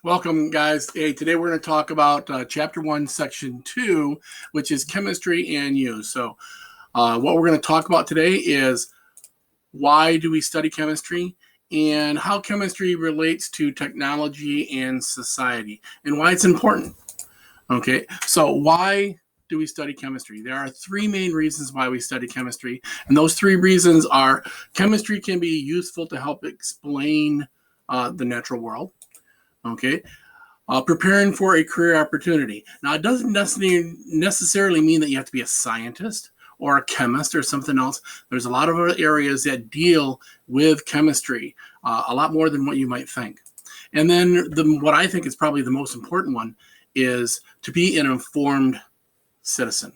Welcome, guys. Hey, today we're going to talk about Chapter 1, Section 2, which is chemistry and use. So what we're going to talk about today is why do we study chemistry and how chemistry relates to technology and society and why it's important. Okay, so why do we study chemistry? There are three main reasons why we study chemistry, and those three reasons are chemistry can be useful to help explain the natural world. Okay, preparing for a career opportunity. Now, it doesn't necessarily mean that you have to be a scientist or a chemist or something else. There's a lot of other areas that deal with chemistry, a lot more than what you might think. And then what I think is probably the most important one is to be an informed citizen,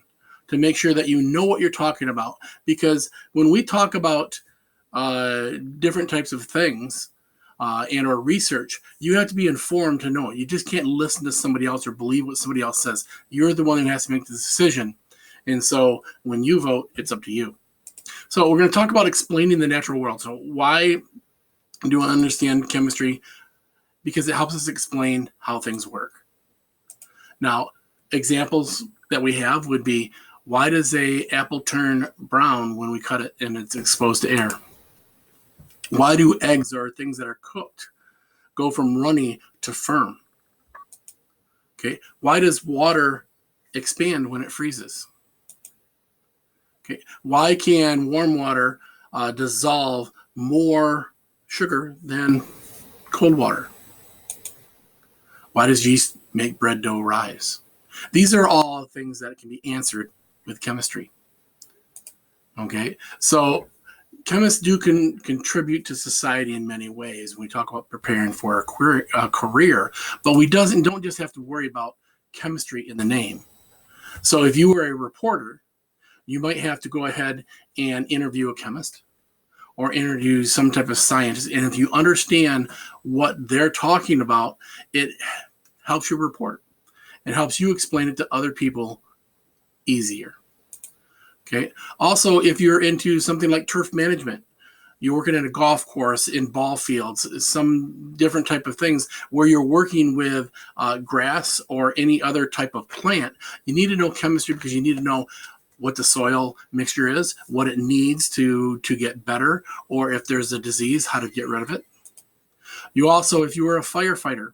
to make sure that you know what you're talking about. Because when we talk about different types of things, and or research, you have to be informed to know it. You just can't listen to somebody else or believe what somebody else says. You're the one that has to make the decision. And so when you vote, it's up to you. So we're going to talk about explaining the natural world. So why do I understand chemistry? Because it helps us explain how things work. Now, examples that we have would be, why does an apple turn brown when we cut it and it's exposed to air? Why do eggs or things that are cooked go from runny to firm? Okay. Why does water expand when it freezes? Okay. Why can warm water dissolve more sugar than cold water? Why does yeast make bread dough rise? These are all things that can be answered with chemistry. Okay. So chemists do contribute to society in many ways. We talk about preparing for a career, but we don't just have to worry about chemistry in the name. So if you were a reporter, you might have to go ahead and interview a chemist or interview some type of scientist. And if you understand what they're talking about, it helps you report. It helps you explain it to other people easier. Okay. Also, if you're into something like turf management, you're working at a golf course, in ball fields, some different type of things where you're working with grass or any other type of plant, you need to know chemistry because you need to know what the soil mixture is, what it needs to get better, or if there's a disease, how to get rid of it. You also, if you were a firefighter,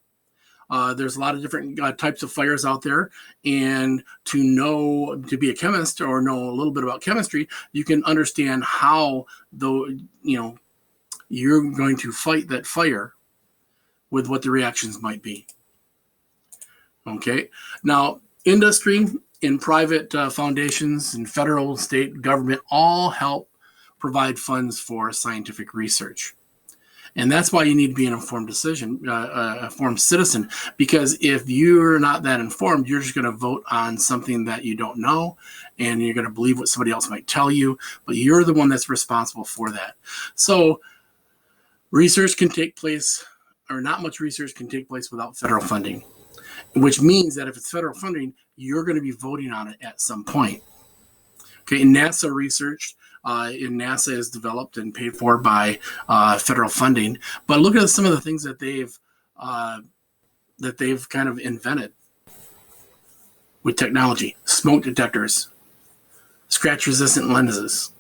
there's a lot of different types of fires out there, and to be a chemist or know a little bit about chemistry, you can understand how you're going to fight that fire with what the reactions might be. Okay. Now, industry and private foundations and federal, state government all help provide funds for scientific research. And that's why you need to be an informed citizen, because if you're not that informed, you're just going to vote on something that you don't know, and you're going to believe what somebody else might tell you, but you're the one that's responsible for that. So research can take place, or not much research can take place without federal funding, which means that if it's federal funding, you're going to be voting on it at some point. Okay, NASA research. NASA is developed and paid for by federal funding. But look at some of the things that they've kind of invented with technology: smoke detectors, scratch-resistant lenses,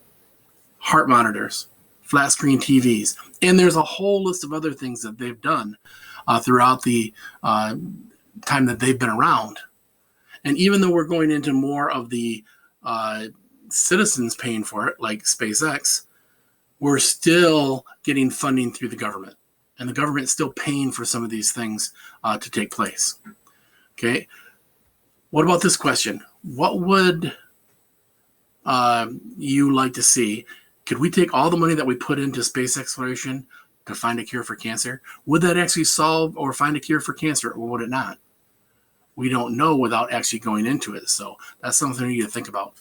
heart monitors, flat-screen TVs, and there's a whole list of other things that they've done throughout the time that they've been around. And even though we're going into more of the citizens paying for it, like SpaceX, we're still getting funding through the government, and the government's still paying for some of these things to take place. Okay. What about this question? What would you like to see? Could we take all the money that we put into space exploration to find a cure for cancer? Would that actually solve or find a cure for cancer, or would it not? We don't know without actually going into it. So that's something you need to think about.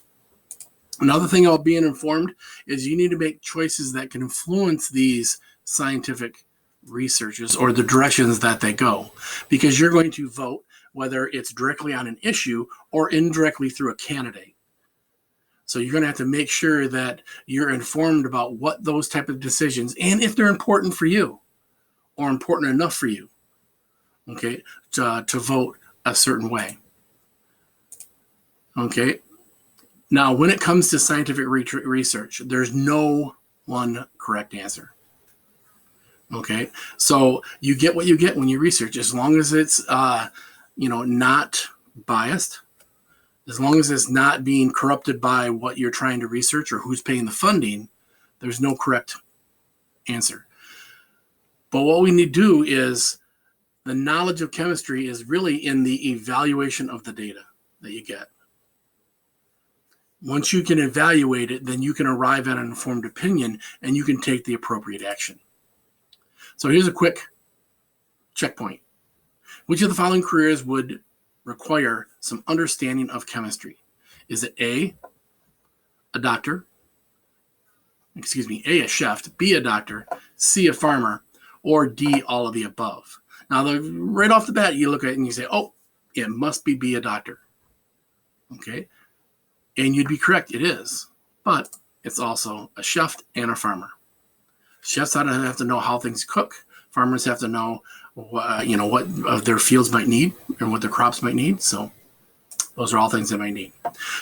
Another thing about being informed is you need to make choices that can influence these scientific researches or the directions that they go, because you're going to vote whether it's directly on an issue or indirectly through a candidate. So you're going to have to make sure that you're informed about what those type of decisions, and if they're important for you or important enough for you, okay, to vote a certain way. Okay. Now, when it comes to scientific research, there's no one correct answer. Okay. So you get what you get when you research, as long as it's, not biased, as long as it's not being corrupted by what you're trying to research or who's paying the funding, there's no correct answer. But what we need to do is, the knowledge of chemistry is really in the evaluation of the data that you get. Once you can evaluate it, then you can arrive at an informed opinion and you can take the appropriate action. So here's a quick checkpoint. Which of the following careers would require some understanding of chemistry? Is it A, doctor, A, a chef, B, a doctor, C, a farmer, or D, all of the above? Now, right off the bat, you look at it and you say, oh, it must be B, a doctor. Okay. And you'd be correct, it is. But it's also a chef and a farmer. Chefs have to know how things cook. Farmers have to know what their fields might need and what their crops might need. So those are all things they might need.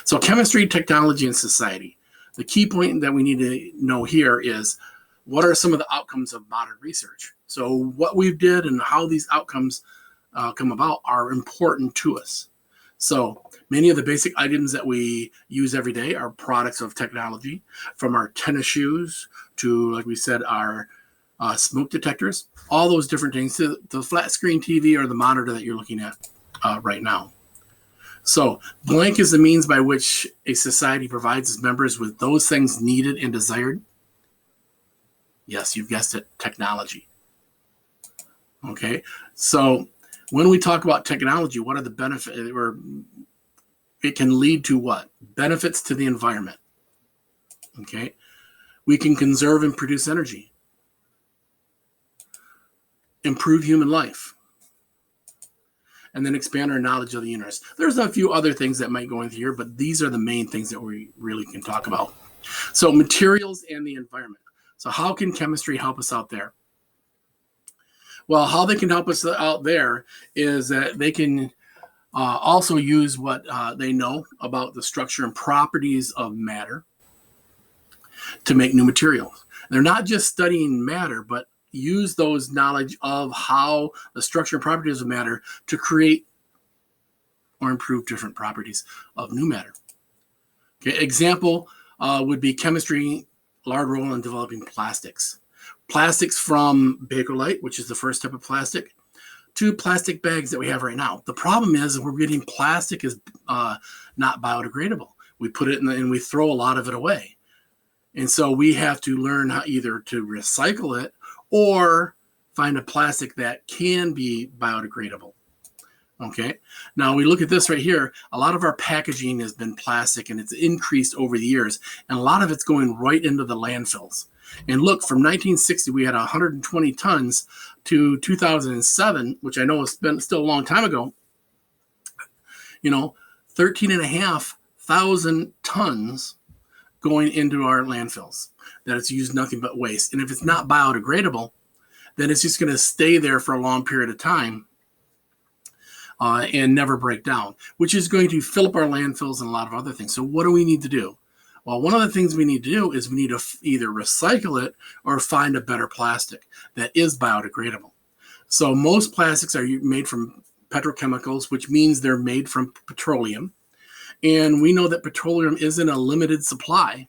So chemistry, technology, and society. The key point that we need to know here is, what are some of the outcomes of modern research? So what we did and how these outcomes come about are important to us. So many of the basic items that we use every day are products of technology, from our tennis shoes to, like we said, our smoke detectors, all those different things, to the flat screen TV or the monitor that you're looking at right now. So blank is the means by which a society provides its members with those things needed and desired. Yes, you've guessed it, technology. Okay, so when we talk about technology, what are the benefits? It can lead to what? Benefits to the environment. Okay, we can conserve and produce energy, improve human life, and then expand our knowledge of the universe. There's a few other things that might go into here, but these are the main things that we really can talk about. So materials and the environment. So how can chemistry help us out there? Well, how they can help us out there is that they can also use what they know about the structure and properties of matter to make new materials. They're not just studying matter, but use those knowledge of how the structure and properties of matter to create or improve different properties of new matter. Okay, example would be chemistry, large role in developing plastics. Plastics from Bakelite, which is the first type of plastic, to plastic bags that we have right now. The problem is we're getting plastic is not biodegradable. We put it in and we throw a lot of it away. And so we have to learn how either to recycle it or find a plastic that can be biodegradable. Okay. Now we look at this right here. A lot of our packaging has been plastic and it's increased over the years. And a lot of it's going right into the landfills. And look, from 1960, we had 120 tons to 2007, which I know has been still a long time ago, 13,500 tons going into our landfills that it's used nothing but waste. And if it's not biodegradable, then it's just going to stay there for a long period of time and never break down, which is going to fill up our landfills and a lot of other things. So what do we need to do? Well, one of the things we need to do is we need to either recycle it or find a better plastic that is biodegradable. So most plastics are made from petrochemicals, which means they're made from petroleum. And we know that petroleum is in a limited supply.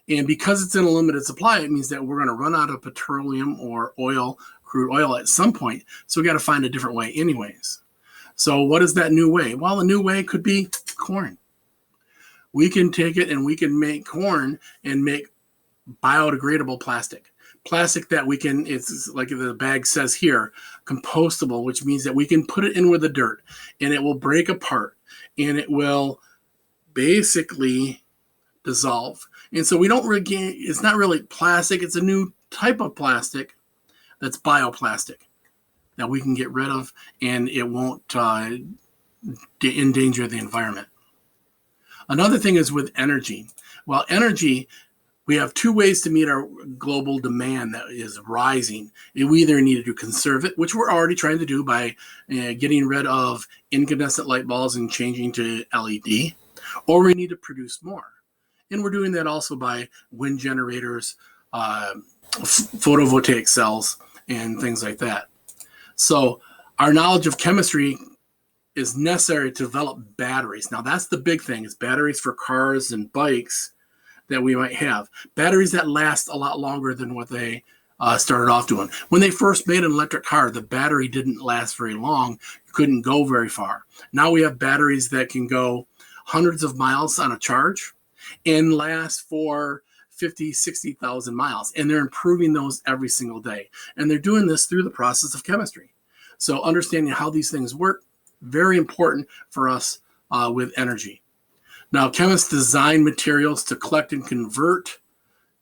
And because it's in a limited supply, it means that we're going to run out of petroleum or oil, crude oil at some point. So we got to find a different way anyways. So what is that new way? Well, the new way could be corn. We can take it and we can make corn and make biodegradable plastic. Plastic that we can, it's like the bag says here, compostable, which means that we can put it in with the dirt and it will break apart and it will basically dissolve. And so we don't really it's not really plastic. It's a new type of plastic that's bioplastic that we can get rid of and it won't endanger the environment. Another thing is with energy. Well, energy, we have two ways to meet our global demand that is rising. We either need to conserve it, which we're already trying to do by getting rid of incandescent light bulbs and changing to LED, or we need to produce more. And we're doing that also by wind generators, photovoltaic cells, and things like that. So our knowledge of chemistry is necessary to develop batteries. Now that's the big thing, is batteries for cars and bikes that we might have. Batteries that last a lot longer than what they started off doing. When they first made an electric car, the battery didn't last very long. You couldn't go very far. Now we have batteries that can go hundreds of miles on a charge and last for 50, 60,000 miles. And they're improving those every single day. And they're doing this through the process of chemistry. So understanding how these things work, very important for us with energy. Now, chemists design materials to collect and convert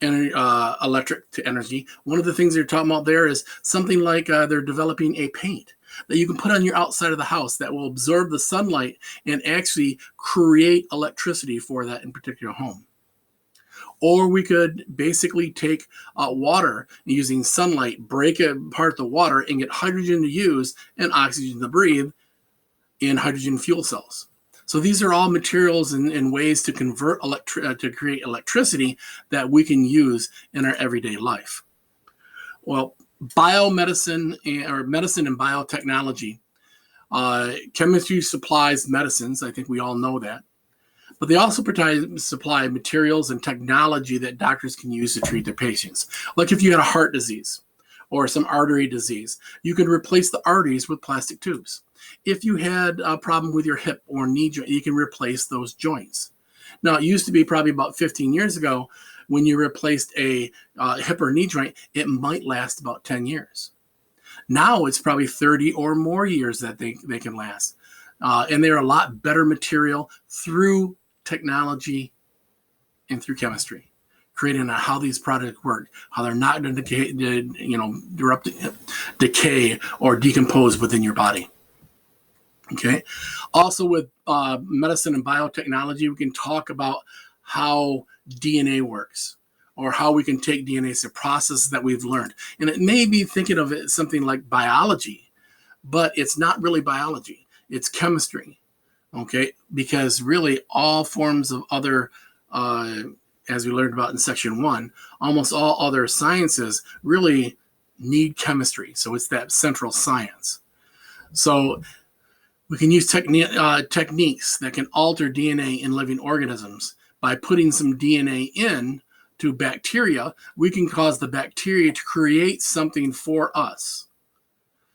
electric to energy. One of the things they're talking about there is something like they're developing a paint that you can put on your outside of the house that will absorb the sunlight and actually create electricity for that in particular home. Or we could basically take water using sunlight, break apart the water, and get hydrogen to use and oxygen to breathe in hydrogen fuel cells. So these are all materials and ways to convert to create electricity that we can use in our everyday life. Well, biomedicine or medicine and biotechnology, chemistry supplies medicines. I think we all know that. But they also supply materials and technology that doctors can use to treat their patients. Like if you had a heart disease or some artery disease, you can replace the arteries with plastic tubes. If you had a problem with your hip or knee joint, you can replace those joints. Now, it used to be probably about 15 years ago, when you replaced a hip or knee joint, it might last about 10 years. Now it's probably 30 or more years that they can last. And they're a lot better material through technology and through chemistry, creating how these products work, how they're not going to decay or decompose within your body. Okay. Also with medicine and biotechnology, we can talk about how DNA works, or how we can take DNA as a process that we've learned. And it may be thinking of it as something like biology, but it's not really biology. It's chemistry. Okay. Because really all forms of other, as we learned about in section 1, almost all other sciences really need chemistry. So it's that central science. So we can use techniques that can alter DNA in living organisms. By putting some DNA in to bacteria, we can cause the bacteria to create something for us.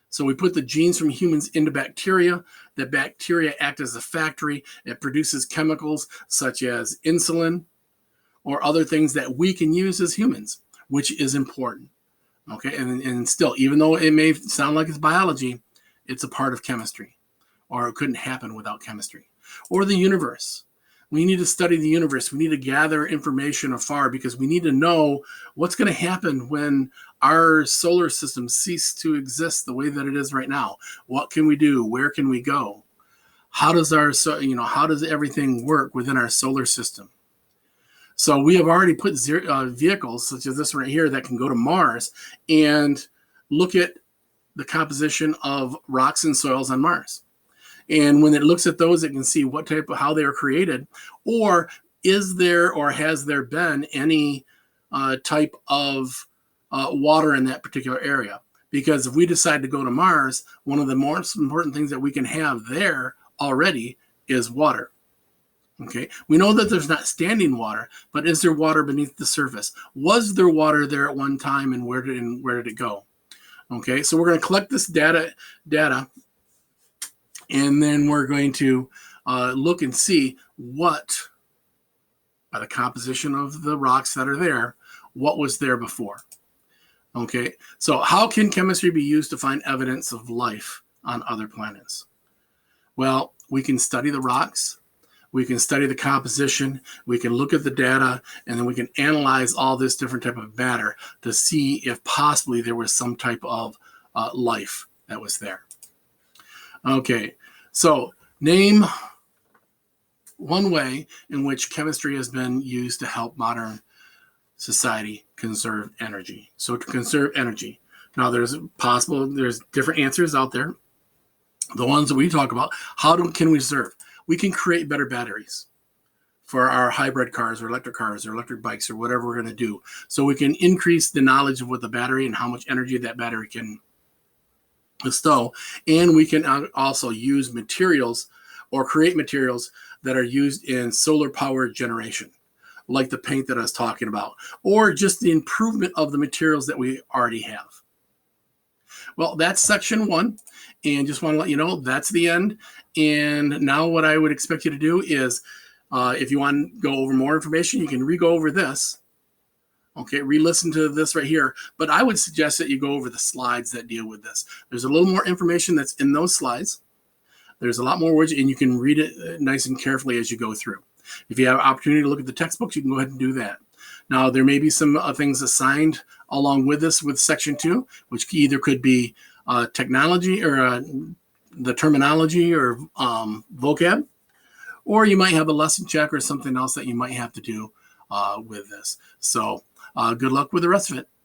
So we put the genes from humans into bacteria. The bacteria act as a factory. It produces chemicals such as insulin or other things that we can use as humans, which is important. Okay, and still, even though it may sound like it's biology, it's a part of chemistry, or it couldn't happen without chemistry. Or the universe. We need to study the universe. We need to gather information afar because we need to know what's going to happen when our solar system ceases to exist the way that it is right now. What can we do? Where can we go? How does how does everything work within our solar system? So we have already put vehicles such as this right here that can go to Mars and look at the composition of rocks and soils on Mars. And when it looks at those, it can see what type of, how they are created, or is there or has there been any type of water in that particular area? Because if we decide to go to Mars, one of the most important things that we can have there already is water. Okay, we know that there's not standing water, but is there water beneath the surface? Was there water there at one time, and where did it go? Okay, so we're going to collect this data. And then we're going to look and see what, by the composition of the rocks that are there, what was there before. Okay, so how can chemistry be used to find evidence of life on other planets? Well, we can study the rocks, we can study the composition, we can look at the data, and then we can analyze all this different type of matter to see if possibly there was some type of life that was there. Okay, so name one way in which chemistry has been used to help modern society conserve energy? So to conserve energy. Now there's different answers out there. The ones that we talk about, can we serve? We can create better batteries for our hybrid cars or electric bikes or whatever we're going to do. So we can increase the knowledge of what the battery and how much energy that battery can bestow. And we can also use materials or create materials that are used in solar power generation, like the paint that I was talking about, or just the improvement of the materials that we already have. Well, that's section 1, and just want to let you know that's the end. And now what I would expect you to do is, if you want to go over more information, you can re-go over this. Okay, re-listen to this right here. But I would suggest that you go over the slides that deal with this. There's a little more information that's in those slides. There's a lot more words, and you can read it nice and carefully as you go through. If you have an opportunity to look at the textbooks, you can go ahead and do that. Now, there may be some things assigned along with this with section 2, which either could be technology or the terminology or vocab, or you might have a lesson check or something else that you might have to do with this. So good luck with the rest of it.